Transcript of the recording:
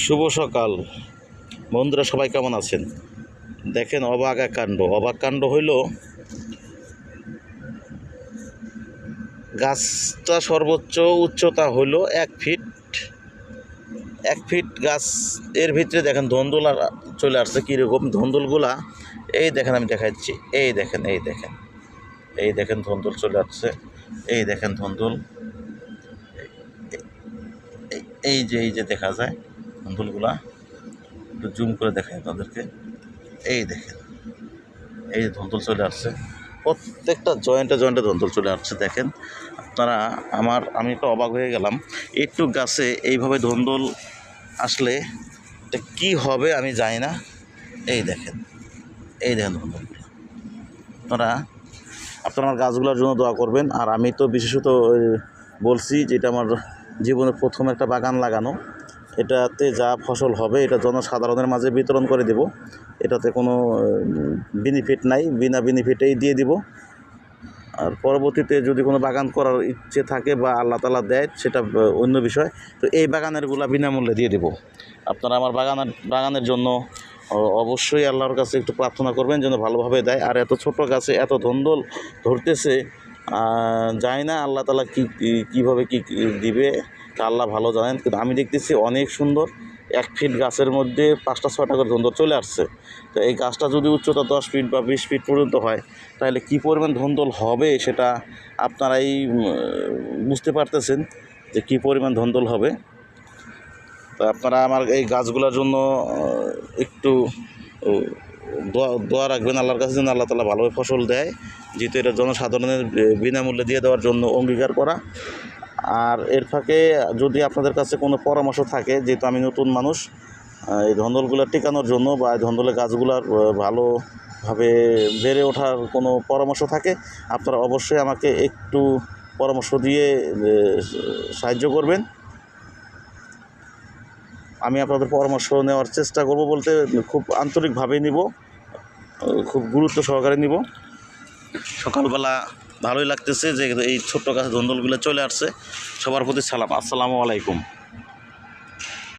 শুভ সকাল বন্ধুরা, সবাই কেমন আছেন? দেখেন অবাক কাণ্ড হইল, গাছটা সর্বোচ্চ উচ্চতা হইল 1 ফিট গাছ। এর ভিতরে দেখেন ধন্দুল চলে আসছে। কীরকম ধন্দুলগুলা, এই দেখেন, আমি দেখাচ্ছি। এই দেখেন ধন্দুল চলে আসছে। এই দেখেন ধন্দুল, এই যে দেখা যায় ধন্দুলগুলা। একটু জুম করে দেখাই আপনাদেরকে। এই দেখেন, এই যে ধন্দুল চলে আসছে, প্রত্যেকটা জয়েন্টে ধন্দুল চলে আসছে। দেখেন আপনারা, আমি তো অবাক হয়ে গেলাম। একটু গাছে এইভাবে ধন্দুল আসলে কি হবে আমি জানি না। এই দেখেন ধন্দুলগুলো। আপনারা আমার গাছগুলোর জন্য দোয়া করবেন। আর আমি তো বিশেষত বলছি যে এটা আমার জীবনের প্রথম একটা বাগান লাগানো। এটাতে যা ফসল হবে এটা জনসাধারণের মাঝে বিতরণ করে দেব। এটাতে কোনো বেনিফিট নাই, বিনা বেনিফিটেই দিয়ে দিব। আর পরবর্তীতে যদি কোনো বাগান করার ইচ্ছে থাকে বা আল্লাহ তাআলা দেয়, সেটা অন্য বিষয়। তো এই বাগানেরগুলা বিনামূল্যে দিয়ে দেব। আপনারা আমার বাগানের জন্য অবশ্যই আল্লাহর কাছে একটু প্রার্থনা করবেন যেন ভালোভাবে দেয়। আর এত ছোট গাছে এত ধন্দল ধরতেছে, জানি না আল্লাহ তাআলা কীভাবে কী দিবে, আল্লাহ ভালো জানেন। কিন্তু আমি দেখতেছি অনেক সুন্দর। 1 ফিট গাছের মধ্যে 5টা 6টা করে ধন্দল চলে আসছে। তো এই গাছটা যদি উচ্চতা 10 ফিট বা 20 ফিট পর্যন্ত হয়, তাহলে কী পরিমাণ ধন্দল হবে সেটা আপনারাই বুঝতে পারতেছেন যে কী পরিমাণ ধন্দল হবে। তো আপনারা আমার এই গাছগুলোর জন্য একটু দোয়া রাখবেন আল্লাহর কাছে, যেন আল্লাহ তাআলা ভালোভাবে ফসল দেয়। যেহেতু এটা জনসাধারণের বিনামূল্যে দিয়ে দেওয়ার জন্য অঙ্গীকার করা। আর এর ফাঁকে যদি আপনাদের কাছে কোনো পরামর্শ থাকে, যেহেতু আমি নতুন মানুষ, এই ধন্দলগুলো টিকানোর জন্য বা এই ধন্দলের গাছগুলার ভালোভাবে বেড়ে ওঠার কোনো পরামর্শ থাকে, আপনারা অবশ্যই আমাকে একটু পরামর্শ দিয়ে সাহায্য করবেন। আমি আপনাদের পরামর্শ নেওয়ার চেষ্টা করব, বলতে খুব আন্তরিকভাবেই নিব, খুব গুরুত্ব সহকারে নিব। সকালবেলা ভালোই লাগতেছে যে এই ছোট্ট গাছে ধন্দলগুলো চলে আসছে। সবার প্রতি সালাম, আসসালামু আলাইকুম।